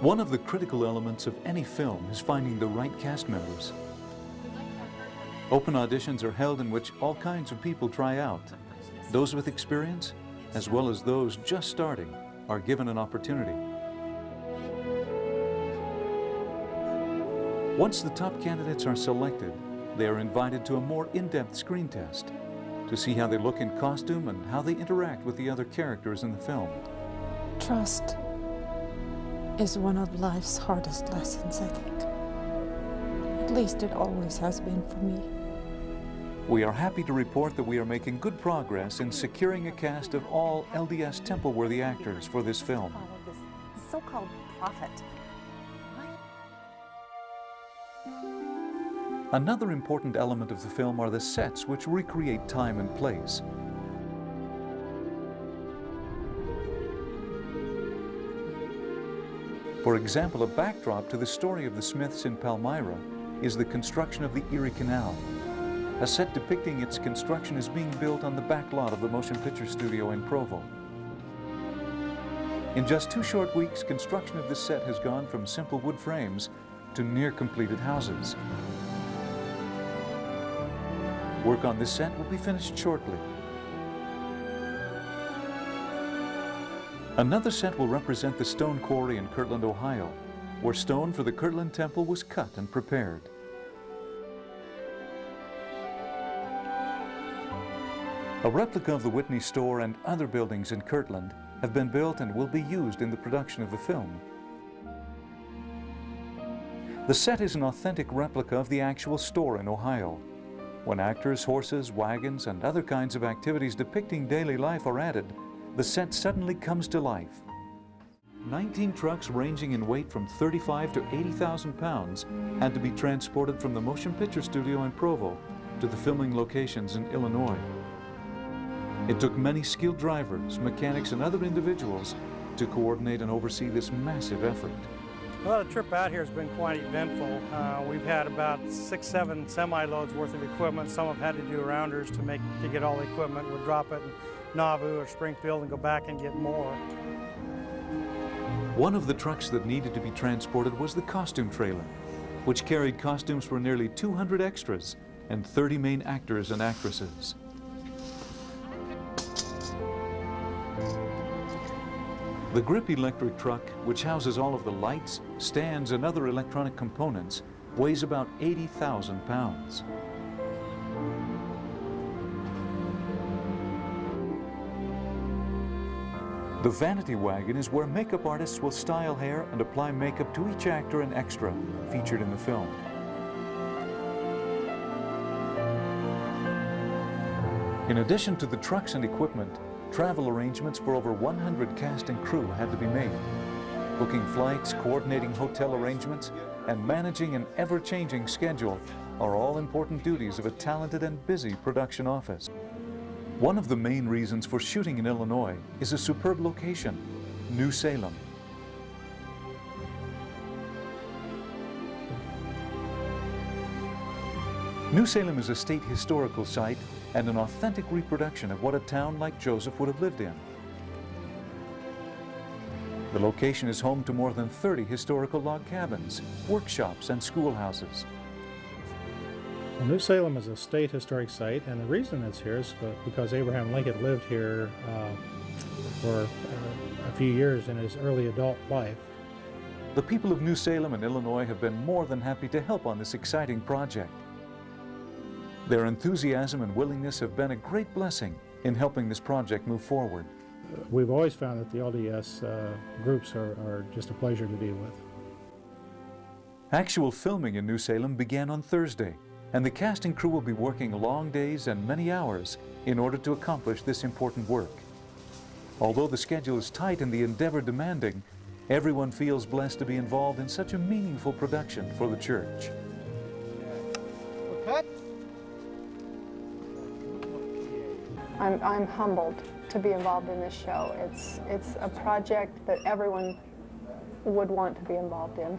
One of the critical elements of any film is finding the right cast members. Open auditions are held in which all kinds of people try out. Those with experience, as well as those just starting, are given an opportunity. Once the top candidates are selected, they are invited to a more in-depth screen test to see how they look in costume and how they interact with the other characters in the film. Trust is one of life's hardest lessons, I think. At least it always has been for me. We are happy to report that we are making good progress in securing a cast of all LDS Temple-worthy actors for this film. This so-called prophet. Another important element of the film are the sets which recreate time and place. For example, a backdrop to the story of the Smiths in Palmyra is the construction of the Erie Canal. A set depicting its construction is being built on the back lot of the motion picture studio in Provo. In just 2 short weeks, construction of this set has gone from simple wood frames to near-completed houses. Work on this set will be finished shortly. Another set will represent the stone quarry in Kirtland, Ohio, where stone for the Kirtland Temple was cut and prepared. A replica of the Whitney store and other buildings in Kirtland have been built and will be used in the production of the film. The set is an authentic replica of the actual store in Ohio. When actors, horses, wagons, and other kinds of activities depicting daily life are added, the set suddenly comes to life. 19 trucks ranging in weight from 35 to 80,000 pounds had to be transported from the motion picture studio in Provo to the filming locations in Illinois. It took many skilled drivers, mechanics, and other individuals to coordinate and oversee this massive effort. Well, the trip out here has been quite eventful. We've had about 6-7 semi-loads worth of equipment. Some have had to do rounders to get all the equipment. We'll drop it in Nauvoo or Springfield and go back and get more. One of the trucks that needed to be transported was the costume trailer, which carried costumes for nearly 200 extras and 30 main actors and actresses. The Grip electric truck, which houses all of the lights, stands, and other electronic components, weighs about 80,000 pounds. The vanity wagon is where makeup artists will style hair and apply makeup to each actor and extra featured in the film. In addition to the trucks and equipment, travel arrangements for over 100 cast and crew had to be made. Booking flights, coordinating hotel arrangements, and managing an ever-changing schedule are all important duties of a talented and busy production office. One of the main reasons for shooting in Illinois is a superb location, New Salem. New Salem is a state historical site and an authentic reproduction of what a town like Joseph would have lived in. The location is home to more than 30 historical log cabins, workshops, and schoolhouses. Well, New Salem is a state historic site, and the reason it's here is because Abraham Lincoln lived here for a few years in his early adult life. The people of New Salem and Illinois have been more than happy to help on this exciting project. Their enthusiasm and willingness have been a great blessing in helping this project move forward. We've always found that the LDS groups are just a pleasure to deal with. Actual filming in New Salem began on Thursday, and the cast and crew will be working long days and many hours in order to accomplish this important work. Although the schedule is tight and the endeavor demanding, everyone feels blessed to be involved in such a meaningful production for the church. Cut. I'm humbled to be involved in this show. It's a project that everyone would want to be involved in.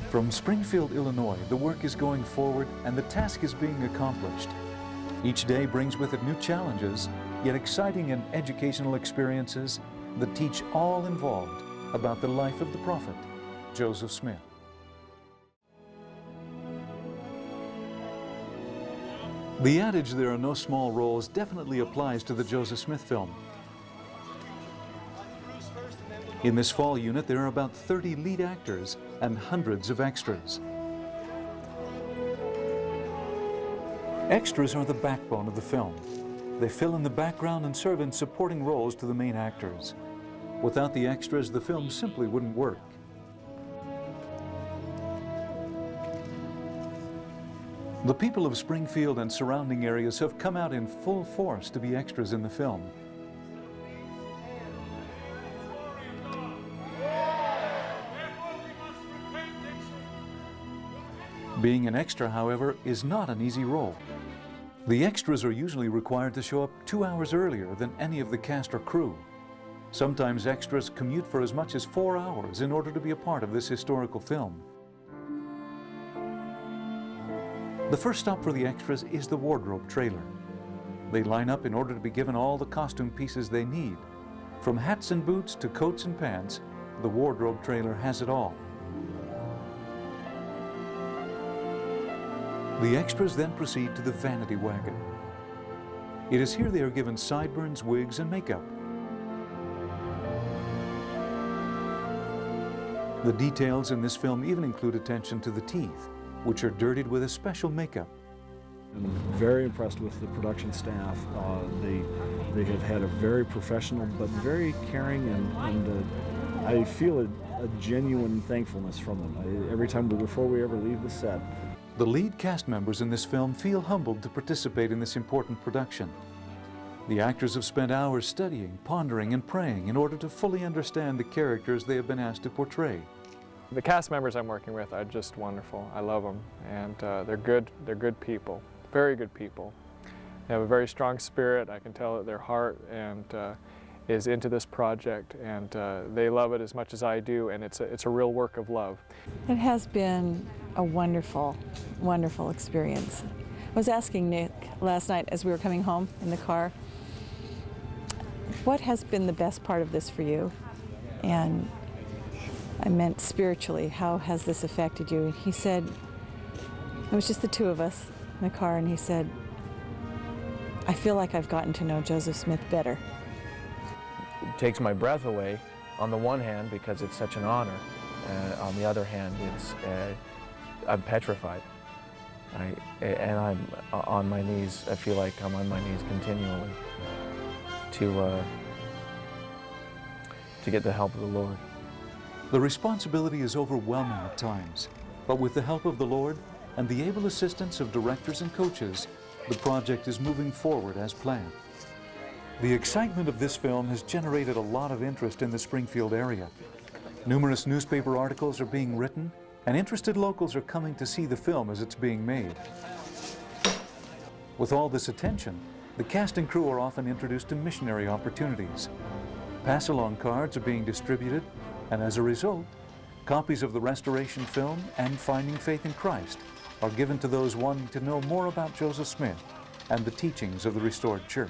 From Springfield, Illinois, the work is going forward and the task is being accomplished. Each day brings with it new challenges, yet exciting and educational experiences that teach all involved about the life of the prophet. Joseph Smith. The adage, "there are no small roles," definitely applies to the Joseph Smith film. In this fall unit, there are about 30 lead actors and hundreds of extras. Extras are the backbone of the film. They fill in the background and serve in supporting roles to the main actors. Without the extras, the film simply wouldn't work. The people of Springfield and surrounding areas have come out in full force to be extras in the film. Being an extra, however, is not an easy role. The extras are usually required to show up 2 hours earlier than any of the cast or crew. Sometimes extras commute for as much as 4 hours in order to be a part of this historical film. The first stop for the extras is the wardrobe trailer. They line up in order to be given all the costume pieces they need. From hats and boots to coats and pants, the wardrobe trailer has it all. The extras then proceed to the vanity wagon. It is here they are given sideburns, wigs, and makeup. The details in this film even include attention to the teeth, which are dirtied with a special makeup. I'm very impressed with the production staff. They have had a very professional but very caring, and I feel a genuine thankfulness from them. Every time before we ever leave the set. The lead cast members in this film feel humbled to participate in this important production. The actors have spent hours studying, pondering, and praying in order to fully understand the characters they have been asked to portray. The cast members I'm working with are just wonderful. I love them, and they're good people, very good people. They have a very strong spirit. I can tell that their heart is into this project, and they love it as much as I do, and it's a real work of love. It has been a wonderful, wonderful experience. I was asking Nick last night as we were coming home in the car, what has been the best part of this for you? And I meant spiritually, how has this affected you? And he said, it was just the two of us in the car, and he said, I feel like I've gotten to know Joseph Smith better. It takes my breath away on the one hand because it's such an honor. On the other hand, I'm petrified. And I'm on my knees. I feel like I'm on my knees continually to get the help of the Lord. The responsibility is overwhelming at times, but with the help of the Lord and the able assistance of directors and coaches, the project is moving forward as planned. The excitement of this film has generated a lot of interest in the Springfield area. Numerous newspaper articles are being written, and interested locals are coming to see the film as it's being made. With all this attention, the cast and crew are often introduced to missionary opportunities. Pass-along cards are being distributed, and as a result, copies of the restoration film and Finding Faith in Christ are given to those wanting to know more about Joseph Smith and the teachings of the restored church.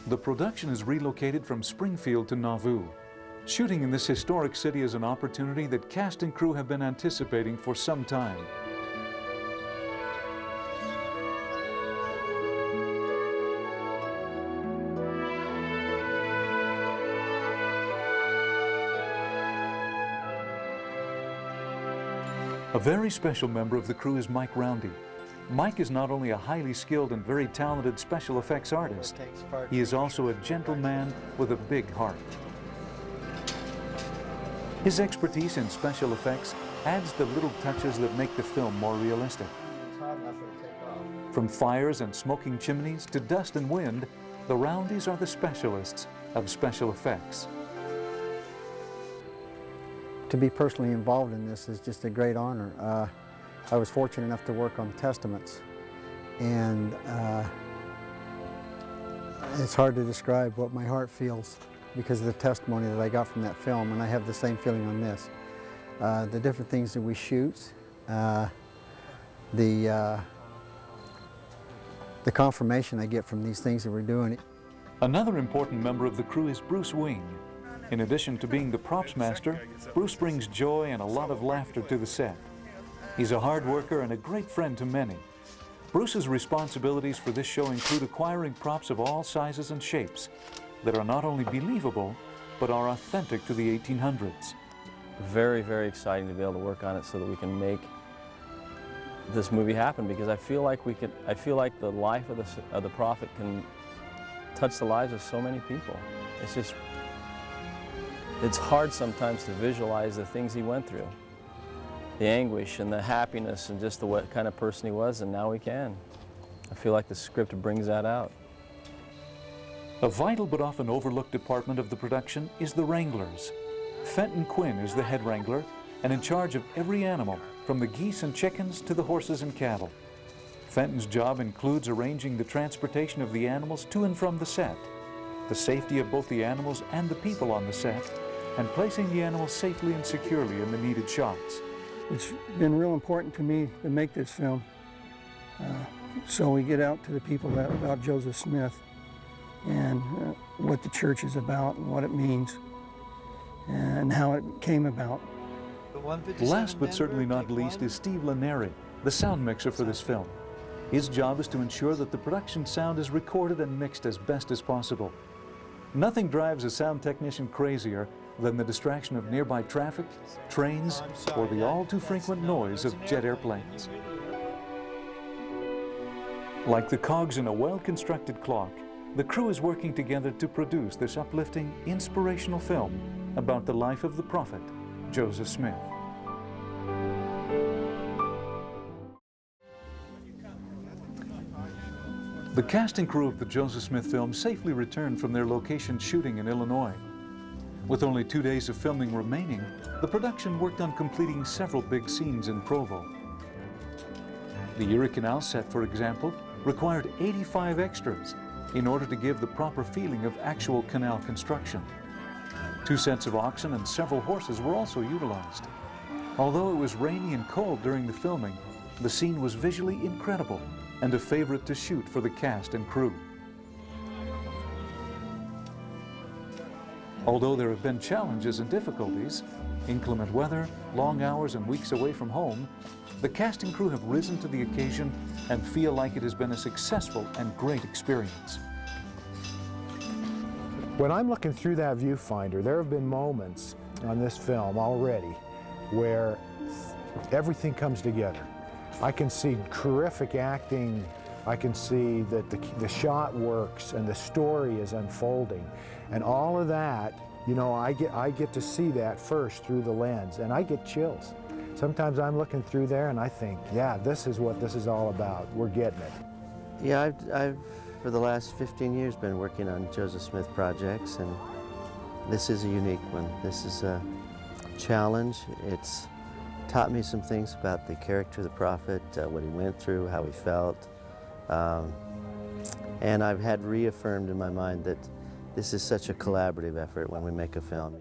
The production is relocated from Springfield to Nauvoo. Shooting in this historic city is an opportunity that cast and crew have been anticipating for some time. A very special member of the crew is Mike Roundy. Mike is not only a highly skilled and very talented special effects artist, he is also a gentle man with a big heart. His expertise in special effects adds the little touches that make the film more realistic. From fires and smoking chimneys to dust and wind, the Roundies are the specialists of special effects. To be personally involved in this is just a great honor. I was fortunate enough to work on Testaments, and it's hard to describe what my heart feels because of the testimony that I got from that film, and I have the same feeling on this. The different things that we shoot, the confirmation I get from these things that we're doing, Another important member of the crew is Bruce Wing. In addition to being the props master, Bruce brings joy and a lot of laughter to the set. He's a hard worker and a great friend to many. Bruce's responsibilities for this show include acquiring props of all sizes and shapes that are not only believable, but are authentic to the 1800s. Very, very exciting to be able to work on it so that we can make this movie happen, because I feel like the life of the prophet can touch the lives of so many people. It's hard sometimes to visualize the things he went through, the anguish and the happiness and just what kind of person he was, and now we can. I feel like the script brings that out. A vital but often overlooked department of the production is the wranglers. Fenton Quinn is the head wrangler and in charge of every animal, from the geese and chickens to the horses and cattle. Fenton's job includes arranging the transportation of the animals to and from the set, the safety of both the animals and the people on the set, and placing the animals safely and securely in the needed shots. It's been real important to me to make this film, so we get out to the people about Joseph Smith and what the church is about and what it means and how it came about. Last but certainly not least is Steve Laneri, the sound mixer for this film. His job is to ensure that the production sound is recorded and mixed as best as possible. Nothing drives a sound technician crazier than the distraction of nearby traffic, trains, or the all-too-frequent noise of jet airplanes. Like the cogs in a well-constructed clock, the crew is working together to produce this uplifting, inspirational film about the life of the prophet, Joseph Smith. The cast and crew of the Joseph Smith film safely returned from their location shooting in Illinois. With only 2 days of filming remaining, the production worked on completing several big scenes in Provo. The Erie Canal set, for example, required 85 extras in order to give the proper feeling of actual canal construction. 2 sets of oxen and several horses were also utilized. Although it was rainy and cold during the filming, the scene was visually incredible and a favorite to shoot for the cast and crew. Although there have been challenges and difficulties, inclement weather, long hours and weeks away from home, the cast and crew have risen to the occasion and feel like it has been a successful and great experience. When I'm looking through that viewfinder, there have been moments on this film already where everything comes together. I can see terrific acting. I can see that the shot works and the story is unfolding. And all of that, you know, I get to see that first through the lens, and I get chills. Sometimes I'm looking through there and I think, yeah, this is what this is all about. We're getting it. Yeah, I've for the last 15 years been working on Joseph Smith projects, and this is a unique one. This is a challenge. It's taught me some things about the character of the prophet, what he went through, how he felt. And I've had reaffirmed in my mind that this is such a collaborative effort when we make a film.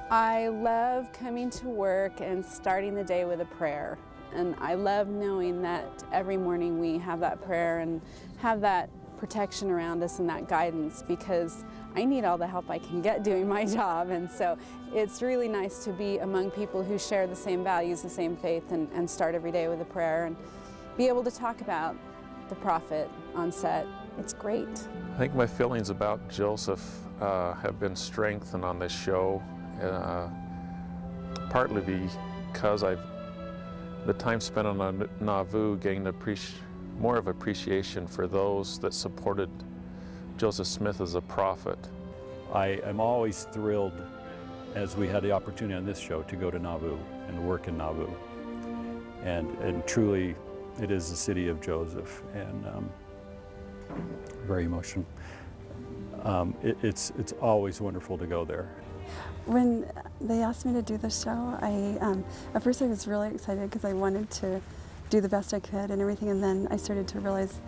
I love coming to work and starting the day with a prayer. And I love knowing that every morning we have that prayer and have that protection around us and that guidance, because I need all the help I can get doing my job. And so it's really nice to be among people who share the same values, the same faith, and start every day with a prayer and be able to talk about the prophet on set. It's great. I think my feelings about Joseph have been strengthened on this show, partly because the time spent on Nauvoo gained more of appreciation for those that supported Joseph Smith as a prophet. I am always thrilled, as we had the opportunity on this show, to go to Nauvoo and work in Nauvoo. And truly, it is the city of Joseph, and very emotional. It's always wonderful to go there. When they asked me to do the show, at first I was really excited because I wanted to do the best I could and everything, and then I started to realize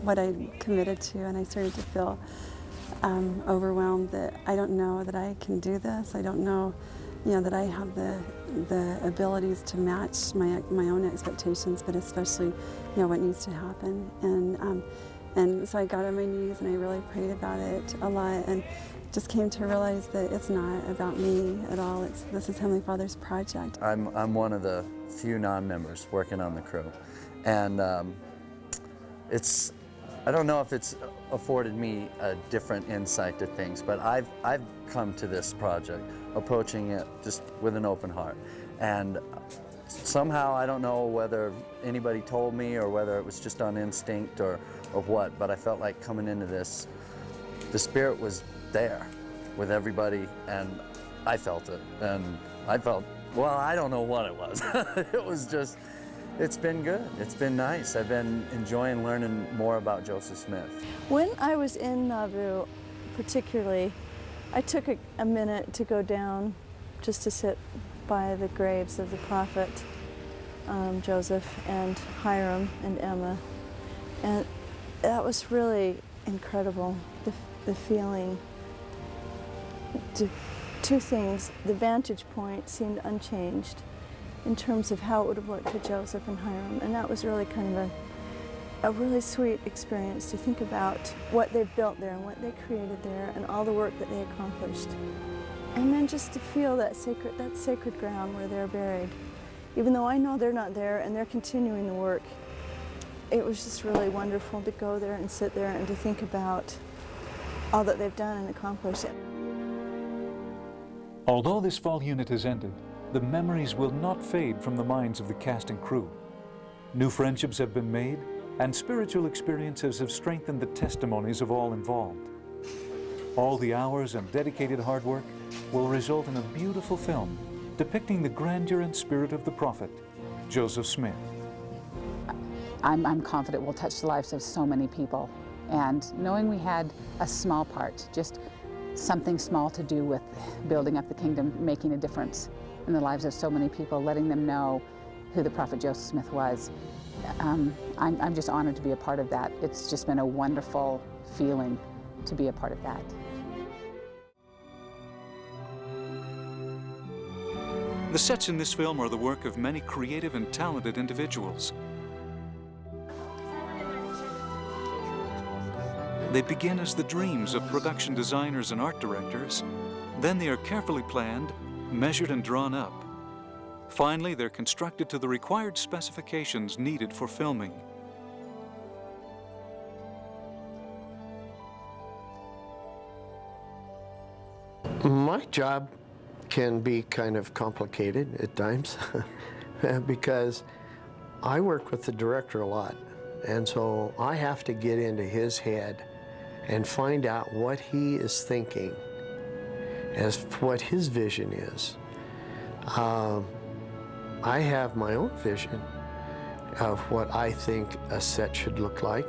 what I committed to, and I started to feel overwhelmed that I don't know that I can do this. I don't know, that I have the abilities to match my own expectations, but especially, what needs to happen. And so I got on my knees and I really prayed about it a lot, and just came to realize that it's not about me at all. This is Heavenly Father's project. I'm one of the few non-members working on the crew, and I don't know if it's afforded me a different insight to things, but I've come to this project approaching it just with an open heart, and somehow, I don't know whether anybody told me or whether it was just on instinct or what, but I felt like coming into this, the Spirit was there with everybody, and I felt it. And I felt, well, I don't know what it was. It was just, it's been good. It's been nice. I've been enjoying learning more about Joseph Smith. When I was in Nauvoo, particularly, I took a minute to go down just to sit by the graves of the prophet Joseph and Hiram and Emma, and that was really incredible. The feeling. Two things: the vantage point seemed unchanged in terms of how it would have looked to Joseph and Hiram, and that was really kind of a really sweet experience to think about what they've built there and what they created there and all the work that they accomplished. And then just to feel that sacred ground where they're buried. Even though I know they're not there and they're continuing the work, it was just really wonderful to go there and sit there and to think about all that they've done and accomplished. Although this fall unit has ended, the memories will not fade from the minds of the cast and crew. New friendships have been made, and spiritual experiences have strengthened the testimonies of all involved. All the hours and dedicated hard work will result in a beautiful film depicting the grandeur and spirit of the prophet, Joseph Smith. I'm confident we'll touch the lives of so many people. And knowing we had a small part, just something small to do with building up the kingdom, making a difference in the lives of so many people, letting them know who the prophet Joseph Smith was, I'm just honored to be a part of that. It's just been a wonderful feeling to be a part of that. The sets in this film are the work of many creative and talented individuals. They begin as the dreams of production designers and art directors. Then they are carefully planned, measured and drawn up. Finally, they're constructed to the required specifications needed for filming. My job can be kind of complicated at times because I work with the director a lot, and so I have to get into his head and find out what he is thinking as what his vision is. I have my own vision of what I think a set should look like,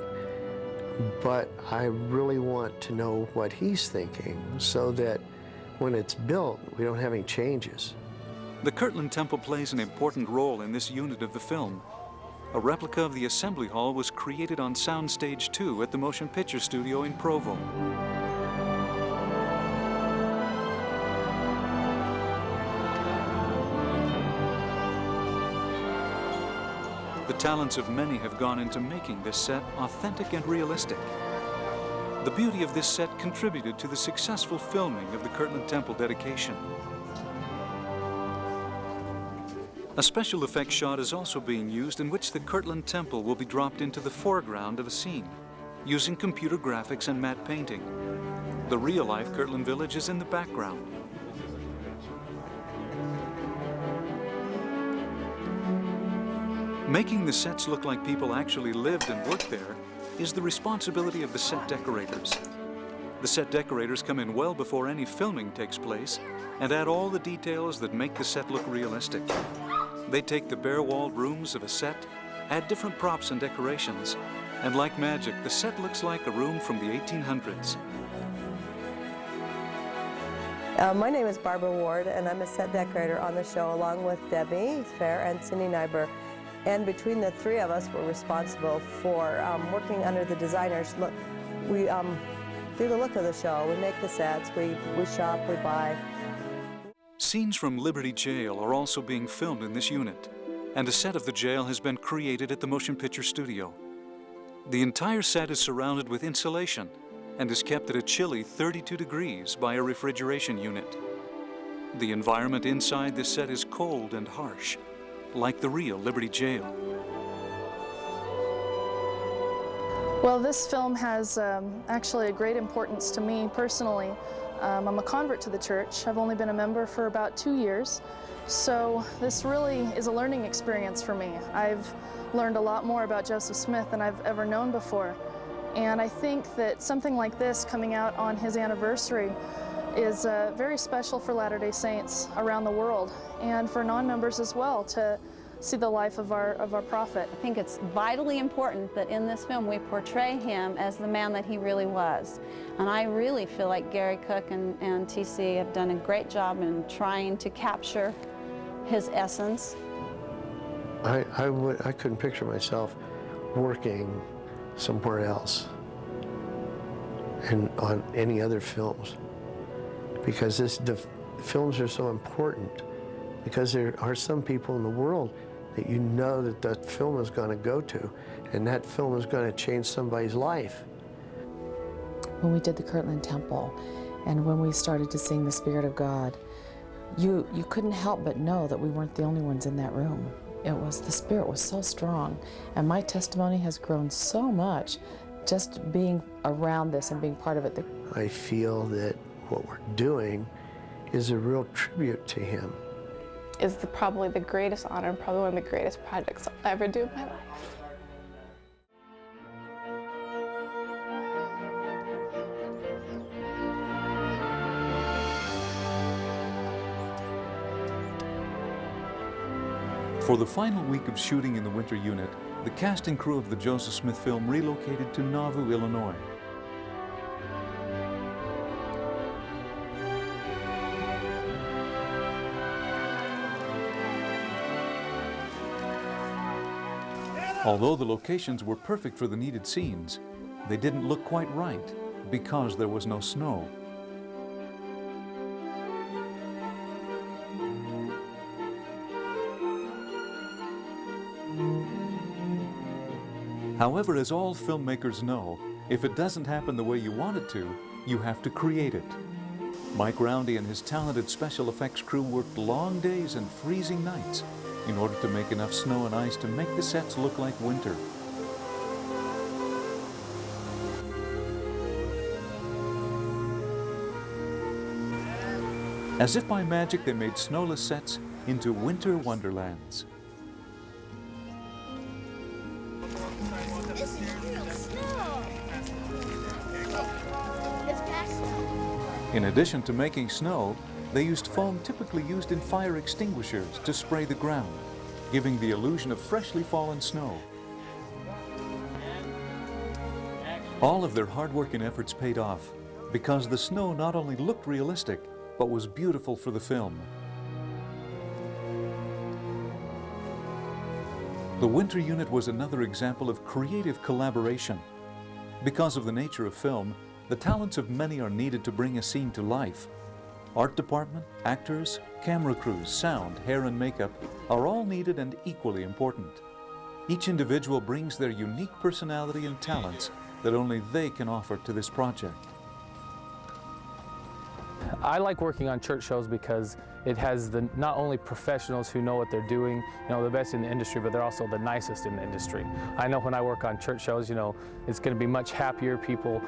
but I really want to know what he's thinking so that when it's built, we don't have any changes. The Kirtland Temple plays an important role in this unit of the film. A replica of the assembly hall was created on Soundstage 2 at the Motion Picture Studio in Provo. The talents of many have gone into making this set authentic and realistic. The beauty of this set contributed to the successful filming of the Kirtland Temple dedication. A special effects shot is also being used in which the Kirtland Temple will be dropped into the foreground of a scene, using computer graphics and matte painting. The real-life Kirtland Village is in the background. Making the sets look like people actually lived and worked there is the responsibility of the set decorators. The set decorators come in well before any filming takes place and add all the details that make the set look realistic. They take the bare-walled rooms of a set, add different props and decorations, and like magic, the set looks like a room from the 1800s. My name is Barbara Ward, and I'm a set decorator on the show along with Debbie Fair and Cindy Nyber. And between the three of us, we're responsible for working under the designers. Look, we do the look of the show. We make the sets, we shop, we buy. Scenes from Liberty Jail are also being filmed in this unit, and a set of the jail has been created at the Motion Picture Studio. The entire set is surrounded with insulation and is kept at a chilly 32 degrees by a refrigeration unit. The environment inside this set is cold and harsh, like the real Liberty Jail. Well, this film has actually a great importance to me personally. I'm a convert to the church. I've only been a member for about 2 years, so this really is a learning experience for me. I've learned a lot more about Joseph Smith than I've ever known before, and I think that something like this coming out on his anniversary is very special for Latter-day Saints around the world, and for non-members as well, to see the life of our prophet. I think it's vitally important that in this film we portray him as the man that he really was. And I really feel like Gary Cook and TC have done a great job in trying to capture his essence. I couldn't picture myself working somewhere else and on any other films, because the films are so important, because there are some people in the world that you know that that film is going to go to, and that film is going to change somebody's life. When we did the Kirtland Temple, and when we started to sing The Spirit of God, you couldn't help but know that we weren't the only ones in that room. The Spirit was so strong, and my testimony has grown so much just being around this and being part of it. I feel that what we're doing is a real tribute to him. Is probably the greatest honor and probably one of the greatest projects I'll ever do in my life. For the final week of shooting in the winter unit, the cast and crew of the Joseph Smith film relocated to Nauvoo, Illinois. Although the locations were perfect for the needed scenes, they didn't look quite right because there was no snow. However, as all filmmakers know, if it doesn't happen the way you want it to, you have to create it. Mike Roundy and his talented special effects crew worked long days and freezing nights in order to make enough snow and ice to make the sets look like winter. As if by magic, they made snowless sets into winter wonderlands. In addition to making snow, they used foam typically used in fire extinguishers to spray the ground, giving the illusion of freshly fallen snow. All of their hard work and efforts paid off because the snow not only looked realistic, but was beautiful for the film. The winter unit was another example of creative collaboration. Because of the nature of film, the talents of many are needed to bring a scene to life. Art department, actors, camera crews, sound, hair and makeup are all needed and equally important. Each individual brings their unique personality and talents that only they can offer to this project. I like working on church shows because it has not only professionals who know what they're doing, the best in the industry, but they're also the nicest in the industry. I know when I work on church shows, it's going to be much happier. People,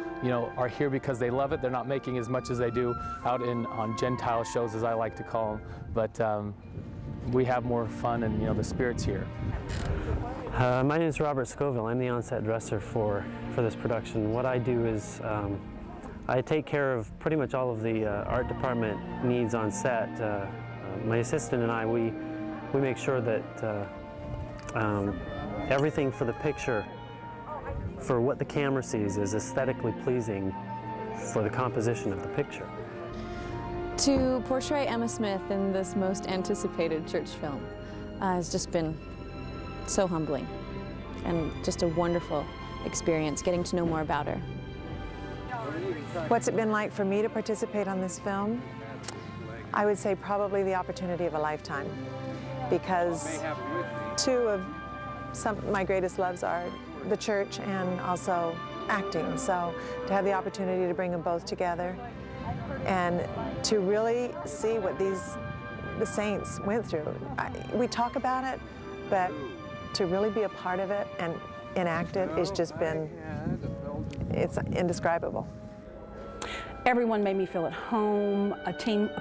are here because they love it. They're not making as much as they do out on Gentile shows, as I like to call them. But we have more fun, and the Spirit's here. My name is Robert Scoville. I'm the on-set dresser for this production. What I do is I take care of pretty much all of the art department needs on set. My assistant and I, we make sure that everything for the picture, for what the camera sees, is aesthetically pleasing for the composition of the picture. To portray Emma Smith in this most anticipated church film has just been so humbling and just a wonderful experience getting to know more about her. What's it been like for me to participate on this film? I would say probably the opportunity of a lifetime, because two of my greatest loves are the church and also acting. So to have the opportunity to bring them both together and to really see what the saints went through. We talk about it, but to really be a part of it and enact it, it's just been, it's indescribable. Everyone made me feel at home, a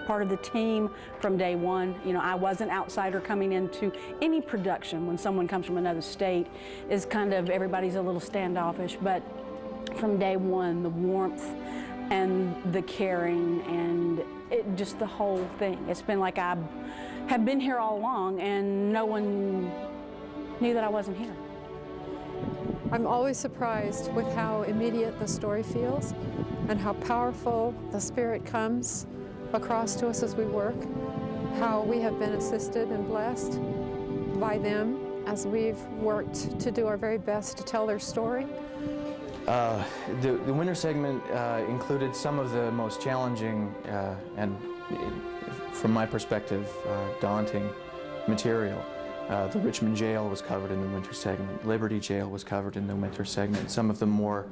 part of the team from day one. You know, I was an outsider coming into any production. When someone comes from another state, is kind of, everybody's a little standoffish, but from day one, the warmth and the caring and just the whole thing. It's been like I have been here all along and no one knew that I wasn't here. I'm always surprised with how immediate the story feels and how powerful the Spirit comes across to us as we work, how we have been assisted and blessed by them as we've worked to do our very best to tell their story. The winter segment included some of the most challenging and, from my perspective, daunting material. The Richmond Jail was covered in the winter segment. Liberty Jail was covered in the winter segment. Some of the more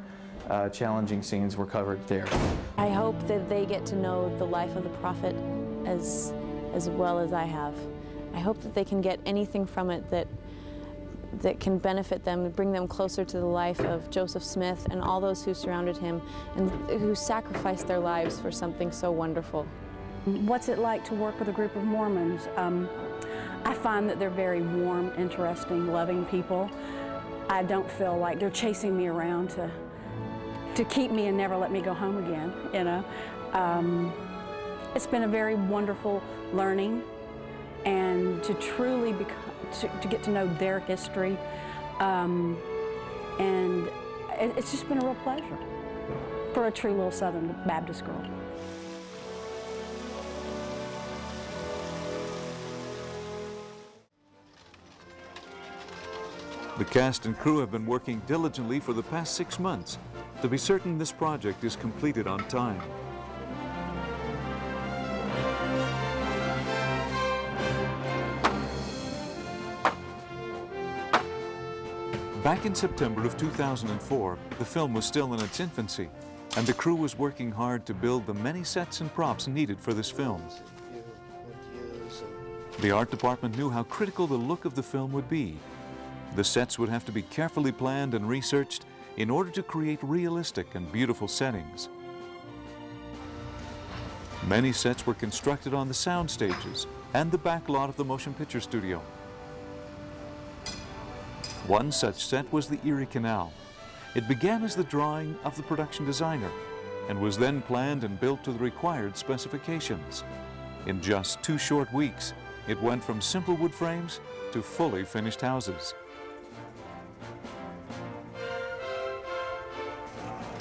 challenging scenes were covered there. I hope that they get to know the life of the prophet as well as I have. I hope that they can get anything from it that can benefit them and bring them closer to the life of Joseph Smith and all those who surrounded him and who sacrificed their lives for something so wonderful. What's it like to work with a group of Mormons? I find that they're very warm, interesting, loving people. I don't feel like they're chasing me around to keep me and never let me go home again, you know. It's been a very wonderful learning, and to truly to get to know their history, and it's just been a real pleasure for a true little Southern Baptist girl. The cast and crew have been working diligently for the past 6 months to be certain this project is completed on time. Back in September of 2004, the film was still in its infancy, and the crew was working hard to build the many sets and props needed for this film. The art department knew how critical the look of the film would be. The sets would have to be carefully planned and researched in order to create realistic and beautiful settings. Many sets were constructed on the sound stages and the back lot of the motion picture studio. One such set was the Erie Canal. It began as the drawing of the production designer and was then planned and built to the required specifications. In just 2 short weeks, it went from simple wood frames to fully finished houses.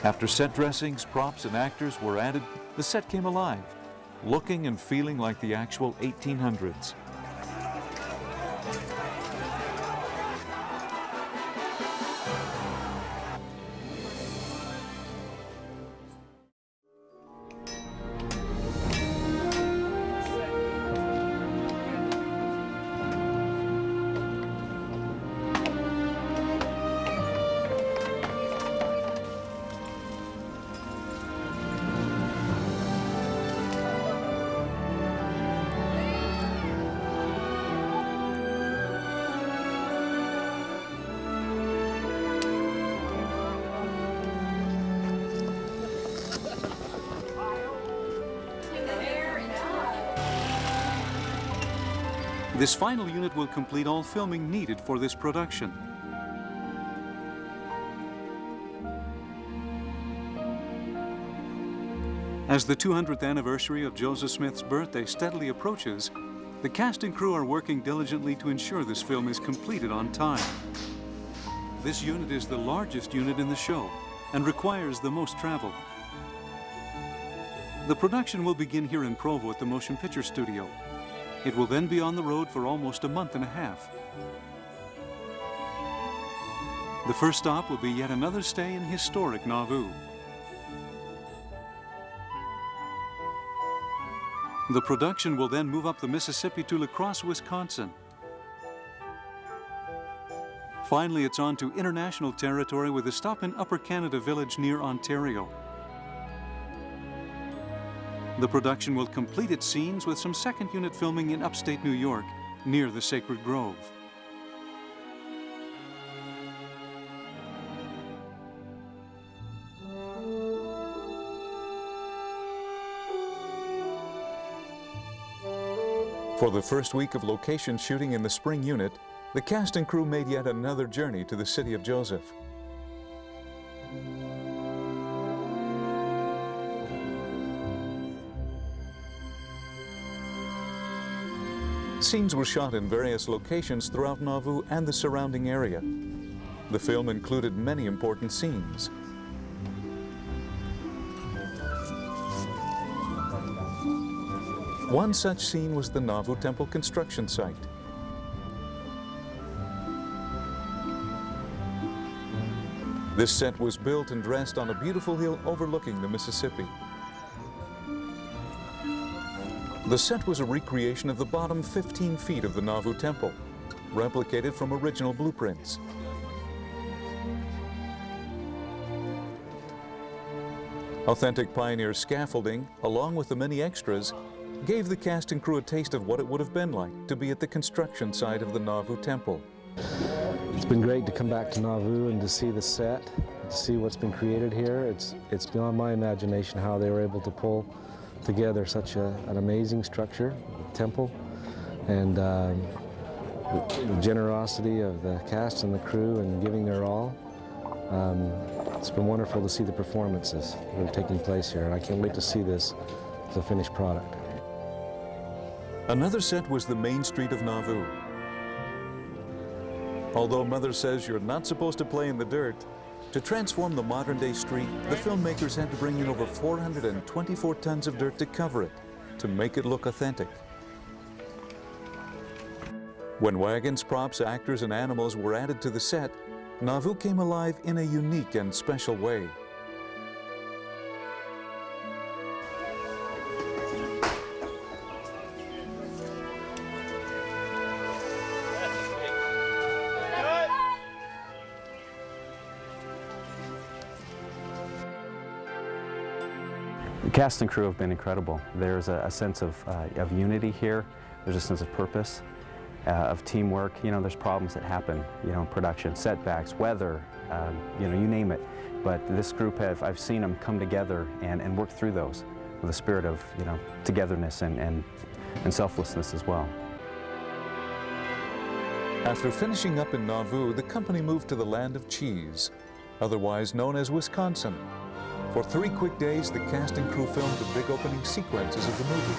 After set dressings, props, and actors were added, the set came alive, looking and feeling like the actual 1800s. This final unit will complete all filming needed for this production. As the 200th anniversary of Joseph Smith's birthday steadily approaches, the cast and crew are working diligently to ensure this film is completed on time. This unit is the largest unit in the show and requires the most travel. The production will begin here in Provo at the Motion Picture Studio. It will then be on the road for almost a month and a half. The first stop will be yet another stay in historic Nauvoo. The production will then move up the Mississippi to La Crosse, Wisconsin. Finally, it's on to international territory with a stop in Upper Canada Village near Ontario. The production will complete its scenes with some second unit filming in upstate New York, near the Sacred Grove. For the first week of location shooting in the spring unit, the cast and crew made yet another journey to the city of Joseph. Scenes were shot in various locations throughout Nauvoo and the surrounding area. The film included many important scenes. One such scene was the Nauvoo Temple construction site. This set was built and dressed on a beautiful hill overlooking the Mississippi. The set was a recreation of the bottom 15 feet of the Nauvoo Temple, replicated from original blueprints. Authentic pioneer scaffolding, along with the many extras, gave the cast and crew a taste of what it would have been like to be at the construction site of the Nauvoo Temple. It's been great to come back to Nauvoo and to see the set, to see what's been created here. It's beyond my imagination how they were able to pull together such an amazing structure, temple, and the generosity of the cast and the crew and giving their all. It's been wonderful to see the performances that are taking place here, and I can't wait to see this as a finished product. Another set was the main street of Nauvoo. Although Mother says you're not supposed to play in the dirt, to transform the modern-day street, the filmmakers had to bring in over 424 tons of dirt to cover it, to make it look authentic. When wagons, props, actors, and animals were added to the set, Nauvoo came alive in a unique and special way. The cast and crew have been incredible. There's a sense of unity here. There's a sense of purpose, of teamwork. You know, there's problems that happen, you know, in production, setbacks, weather, you know, you name it. But this group I've seen them come together and work through those with a spirit of, you know, togetherness and selflessness as well. After finishing up in Nauvoo, the company moved to the land of cheese, otherwise known as Wisconsin. For 3 quick days, the cast and crew filmed the big opening sequences of the movie.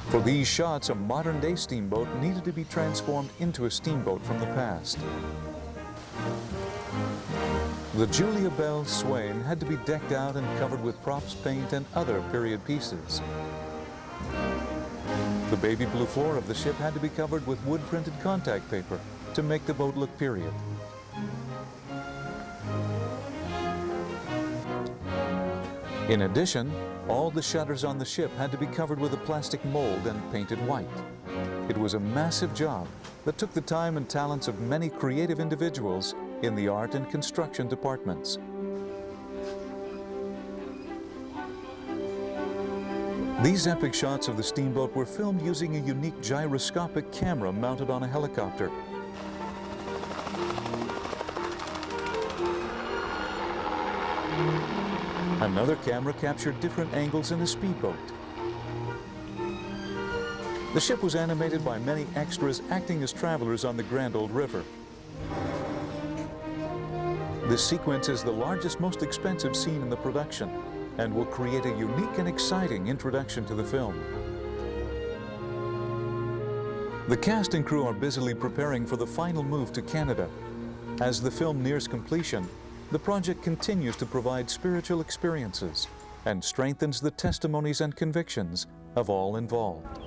For these shots, a modern-day steamboat needed to be transformed into a steamboat from the past. The Julia Bell Swain had to be decked out and covered with props, paint, and other period pieces. The baby blue floor of the ship had to be covered with wood-printed contact paper to make the boat look period. In addition, all the shutters on the ship had to be covered with a plastic mold and painted white. It was a massive job that took the time and talents of many creative individuals in the art and construction departments. These epic shots of the steamboat were filmed using a unique gyroscopic camera mounted on a helicopter. Another camera captured different angles in a speedboat. The ship was animated by many extras acting as travelers on the Grand Old River. This sequence is the largest, most expensive scene in the production and will create a unique and exciting introduction to the film. The cast and crew are busily preparing for the final move to Canada. As the film nears completion, the project continues to provide spiritual experiences and strengthens the testimonies and convictions of all involved.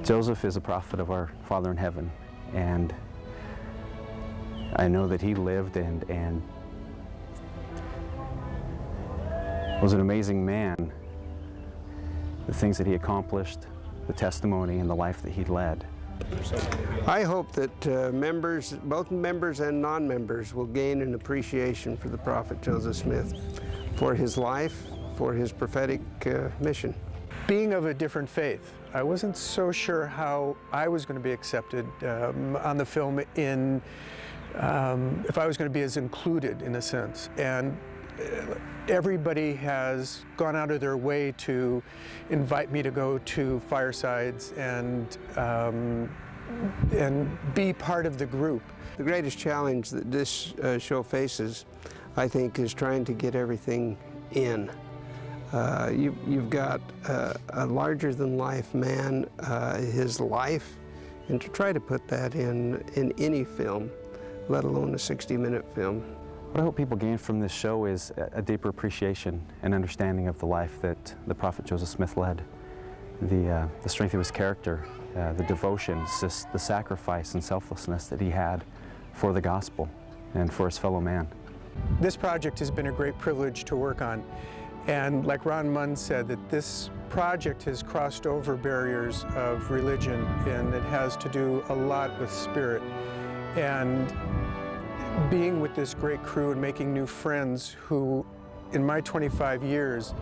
Joseph is a prophet of our Father in heaven, and I know that he lived and was an amazing man. The things that he accomplished, the testimony, and the life that he led. I hope that members, both members and non-members, will gain an appreciation for the prophet Joseph Smith, for his life, for his prophetic mission. Being of a different faith, I wasn't so sure how I was going to be accepted on the film in, if I was going to be as included in a sense. And everybody has gone out of their way to invite me to go to firesides and be part of the group. The greatest challenge that this show faces, I think, is trying to get everything in. You've got a larger-than-life man, his life, and to try to put that in any film, let alone a 60-minute film. What I hope people gain from this show is a deeper appreciation and understanding of the life that the prophet Joseph Smith led, the strength of his character, the devotion, the sacrifice and selflessness that he had for the gospel and for his fellow man. This project has been a great privilege to work on, and like Ron Munn said, that this project has crossed over barriers of religion, and it has to do a lot with spirit. And being with this great crew and making new friends who, in my 25 years,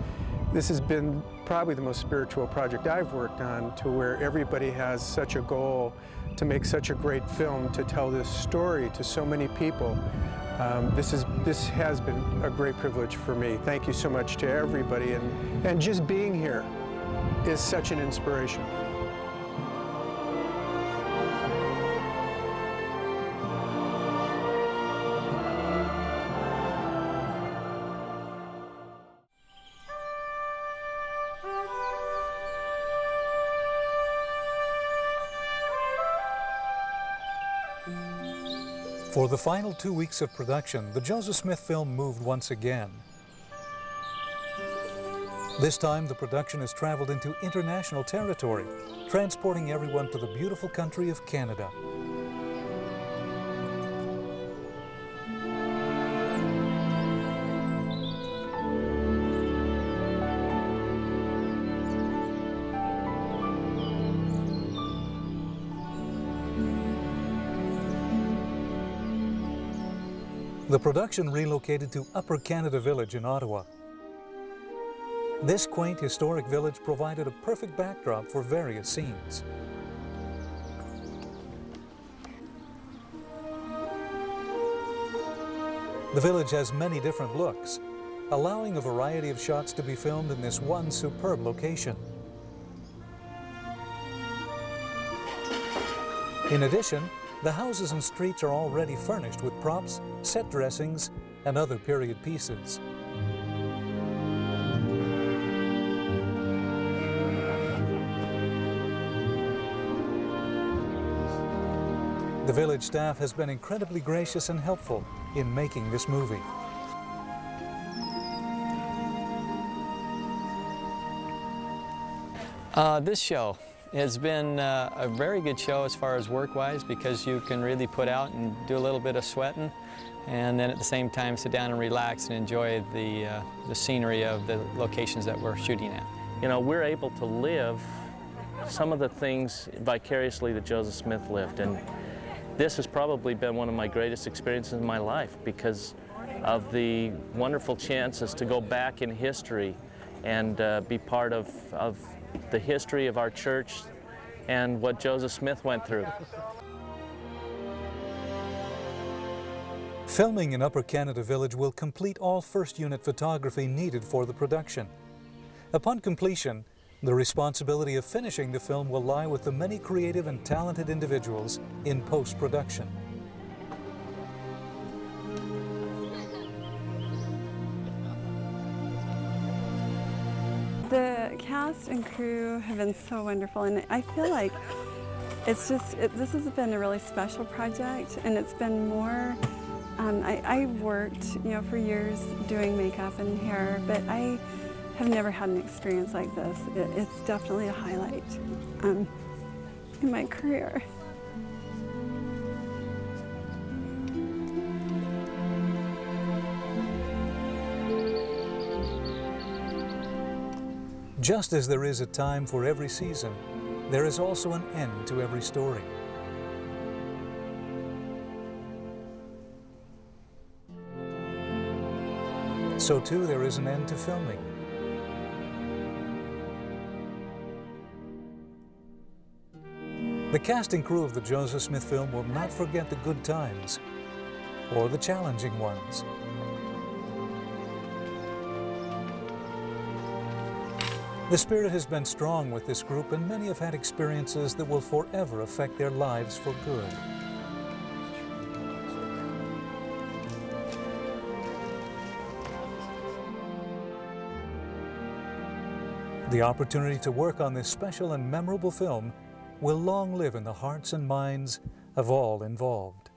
this has been probably the most spiritual project I've worked on, to where everybody has such a goal to make such a great film, to tell this story to so many people. This has been a great privilege for me. Thank you so much to everybody, and just being here is such an inspiration. For the final 2 weeks of production, the Joseph Smith film moved once again. This time, the production has traveled into international territory, transporting everyone to the beautiful country of Canada. The production relocated to Upper Canada Village in Ottawa. This quaint historic village provided a perfect backdrop for various scenes. The village has many different looks, allowing a variety of shots to be filmed in this one superb location. In addition, the houses and streets are already furnished with props, set dressings, and other period pieces. The village staff has been incredibly gracious and helpful in making this movie. This show has been a very good show as far as work-wise, because you can really put out and do a little bit of sweating, and then at the same time sit down and relax and enjoy the scenery of the locations that we're shooting at. You know, we're able to live some of the things vicariously that Joseph Smith lived, and this has probably been one of my greatest experiences in my life because of the wonderful chances to go back in history and be part of the history of our church and what Joseph Smith went through. Filming in Upper Canada Village will complete all first unit photography needed for the production. Upon completion, the responsibility of finishing the film will lie with the many creative and talented individuals in post-production. The cast and crew have been so wonderful, and I feel like it's just, this has been a really special project, and it's been more, I worked, you know, for years doing makeup and hair, but I have never had an experience like this. It's definitely a highlight. in my career. Just as there is a time for every season, there is also an end to every story. So too there is an end to filming. The cast and crew of the Joseph Smith film will not forget the good times or the challenging ones. The spirit has been strong with this group, and many have had experiences that will forever affect their lives for good. The opportunity to work on this special and memorable film will long live in the hearts and minds of all involved.